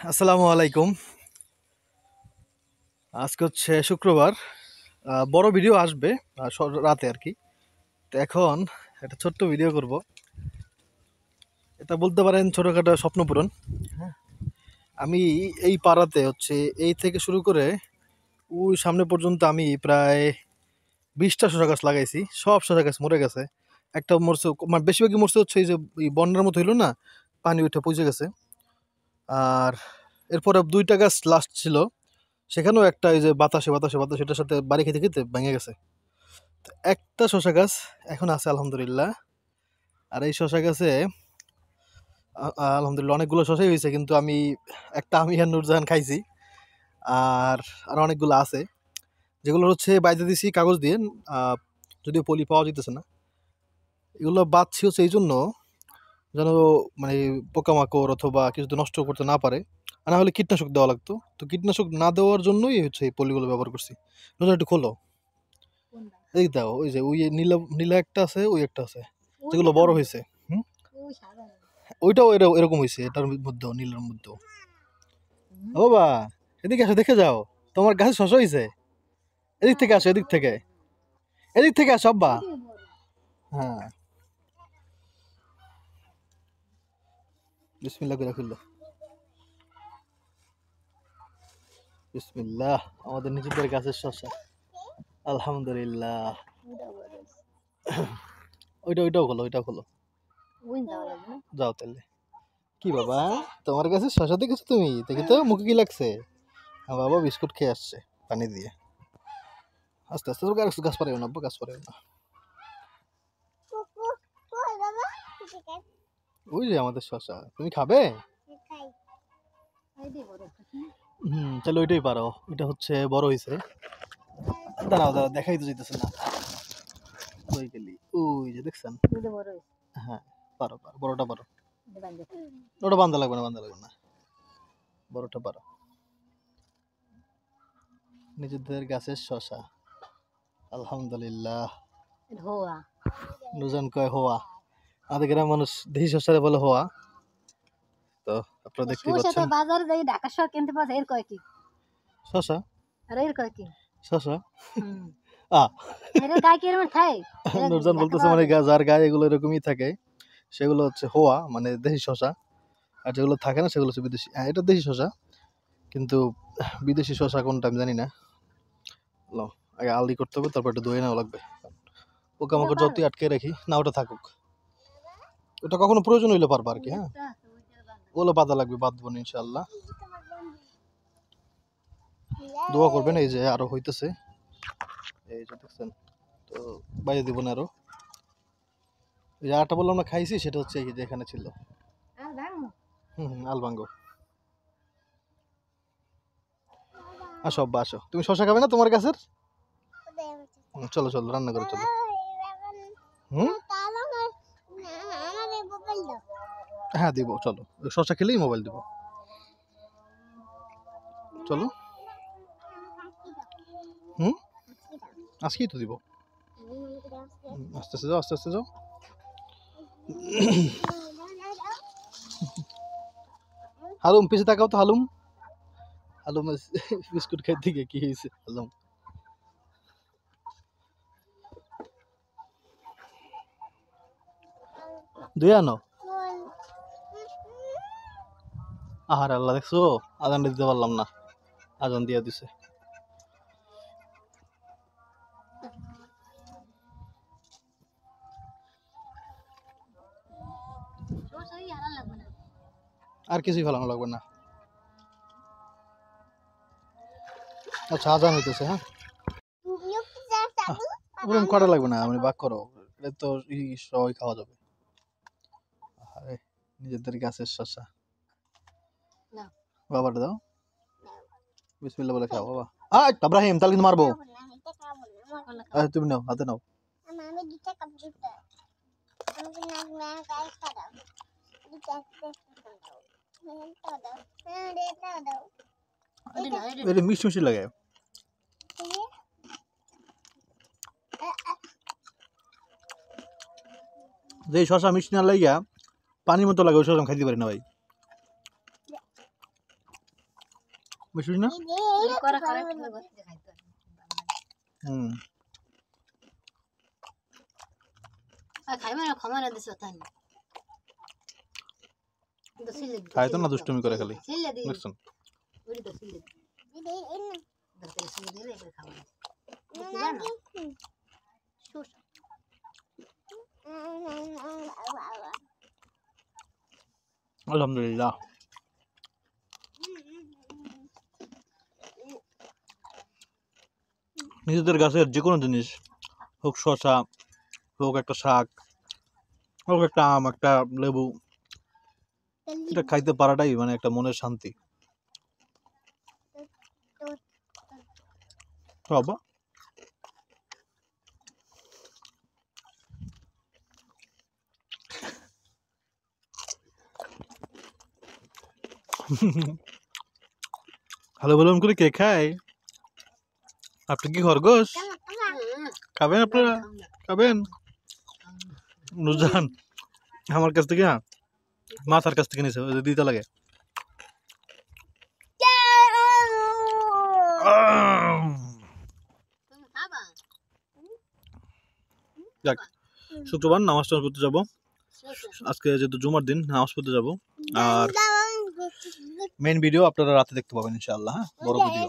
আসসালামু আলাইকুম। আজকে হচ্ছে শুক্রবার। বড় ভিডিও আসবে রাতে আর কি। তো এখন একটা ছোট্ট ভিডিও করব। এটা বলতে পারেন ছোটখাটো স্বপ্ন পূরণ। হ্যাঁ, আমি এই পাড়াতে হচ্ছে এই থেকে শুরু করে ওই সামনে পর্যন্ত আমি প্রায় 20টা শসা গাছ লাগাইছি। সব শসা গাছ মরে গেছে। একটা মরছে, মানে বেশিরভাগই মরছে হচ্ছে এই যে এই বন্যার মতো হইলো না, পানি উঠে পচে গেছে। আর এরপরে 2টা গাছ লাস্ট ছিল, সেখানেও একটা এই যে বাতাসে বাতাসে বাতাসে এটার সাথে বাড়ি খেতে খেতে ভেঙে গেছে। একটা শসা গাছ এখন আছে আলহামদুলিল্লাহ। আর এই শসা গাছে আলহামদুলিল্লাহ অনেকগুলো শসাই হয়েছে, কিন্তু আমি আর নূরজাহান খাইছি। আর আর অনেকগুলো আছে যেগুলো হচ্ছে বাইরে দিছি কাগজ দিয়ে। আহ, যদিও পলি পাওয়া যেতেছে না। এগুলো বাঁধছি হচ্ছে এই জন্য যেন মানে পোকামাকড় অথবা কিছু তো নষ্ট করতে না পারে। আর না হলে কীটনাশক দেওয়া লাগতো, তো কীটনাশক না দেওয়ার জন্যই হচ্ছে এই পলিগুলো ব্যবহার করছি। নতুন একটু খোলো, এই দাও, ওই যে ওই নীলা নীলা একটা আছে, ওই একটা আছে যেগুলো বড় হয়েছে। হুম, ওইটাও এরকম হয়েছে, এটার মধ্যেও নীলের মধ্যেও। ও বাবা, এদিকে আসো, দেখে যাও, তোমার গাছে শস্য হয়েছে। এদিক থেকে আসো, এদিক থেকে, এদিক থেকে আসো আব্বা। হ্যাঁ, বিসমিল্লাহ করে খুললো। বিসমিল্লাহ, আমাদের নিজেদের গাছের শস্য। আলহামদুলিল্লাহ। ওইটাও খোলো, ওইটাও খোলো। যাও তাহলে। কি বাবা, তোমার কাছে শশা দেখেছো তুমি? দেখি তো মুখে কি লাগছে। হ্যাঁ বাবা, বিস্কুট খেয়ে আসছে পানি দিয়ে। আস্তে আস্তে তো গাছ পারেও না, গাছ পারেও না। ওই যে আমাদের শশা, তুমি খাবে? তাহলে ওইটাই পারো। ওইটা হচ্ছে বড় হয়েছে। দাঁড়াও দাঁড়াও, দেখাই তো যেতেছে না। ওই গেলি, ওই যে দেখছেন। হ্যাঁ, পারো পারো, বড়টা পারো। ওটা বান্ধা লাগবে না, বান্ধা লাগবে না, বড়টা পারো। নিজেদের গাছের শশা, আলহামদুলিল্লাহ। নুজান কয় হোয়া, আমাদের গ্রাম মানুষ দেশি শশারে বলে হোয়া। তো আপনারা দেখতে পাচ্ছেন বাজারে যাই ঢাকা শহর কিনতে পাওয়া যায়। এর কয় কি শশা, আর এর কয় কি শশা। এর গায়ে কি এরকম খায়? নুরজান বলতেছে মানে যার গায়ে এগুলো এরকমই থাকে সেগুলো হচ্ছে হোয়া, মানে দেশি শশা। আর যেগুলো থাকে না সেগুলো হচ্ছে বিদেশি। হ্যাঁ, এটা দেশি শশা, কিন্তু বিদেশি শশা কোনটা আমি জানি না। লো, আগে আলদি করতে হবে, তারপর একটু ধুয়ে নেওয়া লাগবে। পোকামাকড় যতই আটকে রাখি না, ওটা থাকুক। ওটা কখনো প্রয়োজন হইলে পারবো আর কি। হ্যাঁ, ওগুলো বাঁধা লাগবে, বাঁধবো না ইনশাল্লাহ। দোয়া করবেন। এই যে আরো হইতেছে, এই যে দেখছেন। তো বাইরে দিব না আরো। ওই যে আটা বললাম না খাইছি, সেটা হচ্ছে এই যে এখানে ছিল। আলবাঙ্গো। আসো আব্বা, আসো। তুমি শশা খাবে না তোমার গাছের? চলো চলো, রান্না করে চলো। হুম, হ্যাঁ দিব, চলো। শশা খেলেই মোবাইল দিব, চলো। হুম, আজকেই তো দিব। আস্তে আস্তে যাও, আস্তে আস্তে যাও। হালুম, পিছে তাকাও তো। হালুম, হালুম বিস্কুট খাইতে গিয়ে কি হয়েছে হালুম? দুই আনো। আহার আল্লাহ, দেখছো আজান দিতে পারলাম না, আজান দিয়ে দিছে। আর কিছুই ফেলানো লাগবে না। আচ্ছা, আজান হইতেছে। হ্যাঁ, ওরকম করা লাগবে না, আমি বাক করো। এটা তো সবাই খাওয়া যাবে। আরে, নিজেদের গাছের শশা। বাবাটা দাও, বিসমিল্লাহ বলে খাও বাবা। ইব্রাহিম, তাহলে কিন্তু মারবো। তুমি নাও, হাতে নাও। এটা মিষ্টি মিষ্টি লাগে। যে শশা মিষ্টি না লাগিয়া পানির মতো লাগে, ওই শশা খাইতে পারি না ভাই। বুঝছিস না? করে করে তুমি বসে খাইতে হুম আর খাইবে না ক্ষমা না দিছো তাই কিন্তু সিলে খাইতো না, দুষ্টুমি করে খালি। সিলে দি বুঝছেন? ওই তো সিলে দি দরকার সিলে দিলে এটা খাওয়া বুঝলা না শুষ আলহামদুলিল্লাহ। নিজেদের গাছের যে কোনো জিনিস, হোক শসা, হোক একটা শাক, হোক একটা আম, একটা লেবু, এটা খাইতে পারাটাই মানে একটা মনের শান্তি। বাবা ভালো বলুন করে কে খায়? আপনি কি খরগোশ খাবেন? আপনারা খাবেন? নুরজাহান আমার কাছ থেকে না, মাথার কাছ থেকে নিয়েছে, দিতে লাগে। যাক, শুক্রবার নামাজ টামাজ পড়তে যাবো। আজকে যেহেতু জুমার দিন, নামাজ পড়তে যাবো। আর মেইন ভিডিও আপনারা রাতে দেখতে পাবেন ইনশাআল্লাহ। হ্যাঁ, বড় ভিডিও।